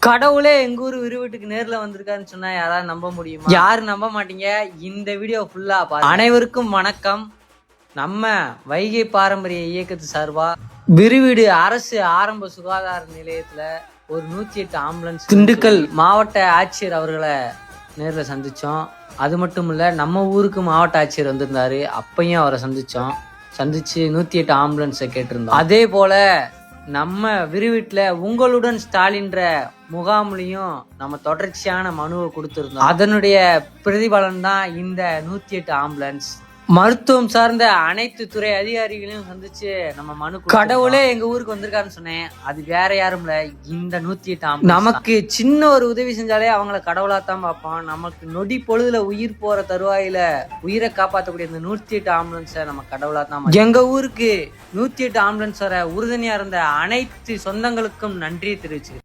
கடவுளே எங்க ஊர் வீட்டுக்கு நேர்ல வந்திருக்காருன்னு சொன்னா யாராவது நம்ப முடியுமா? யாரும் நம்ப மாட்டீங்க. இந்த வீடியோ ஃபுல்லா பாருங்க. அனைவருக்கும் வணக்கம். நம்ம வைகை பாரம்பரிய இயக்கத்து சார்பா விருவீடு அரசு ஆரம்ப சுகாதார நிலையத்துல ஒரு 108 ஆம்புலன்ஸ் திண்டுக்கல் மாவட்ட ஆட்சியர் அவர்களை நேர்ல சந்திச்சோம். அது மட்டும் இல்ல, நம்ம ஊருக்கு மாவட்ட ஆட்சியர் வந்திருந்தாரு, அப்பையும் அவரை சந்திச்சு 108 ஆம்புலன்ஸை கேட்டிருந்தோம். அதே போல நம்ம விருவீட்டுல உங்களுடன் ஸ்டாலின்ற முகாம்லையும் நம்ம தொடர்ச்சியான மனுவை கொடுத்திருந்தோம். அதனுடைய பிரதிபலன் தான் இந்த 108 ஆம்புலன்ஸ். மருத்துவம் சார்ந்த அனைத்து துறை அதிகாரிகளையும் சந்திச்சு நம்ம மனு. கடவுளே எங்க ஊருக்கு வந்திருக்காருன்னு சொன்னேன். அது வேற யாரும் இல்ல, இந்த 108 ஆம்புலன்ஸ். நமக்கு சின்ன ஒரு உதவி செஞ்சாலே அவங்கள கடவுளாத்தான் பார்ப்போம். நமக்கு நொடி பொழுதுல உயிர் போற தருவாயில உயிரை காப்பாற்றக்கூடிய இந்த 108 ஆம்புலன்ஸை நம்ம கடவுளாத்தான். எங்க ஊருக்கு 108 ஆம்புலன்ஸ் வர உறுதுணையா இருந்த அனைத்து சொந்தங்களுக்கும் நன்றி தெரிவிச்சு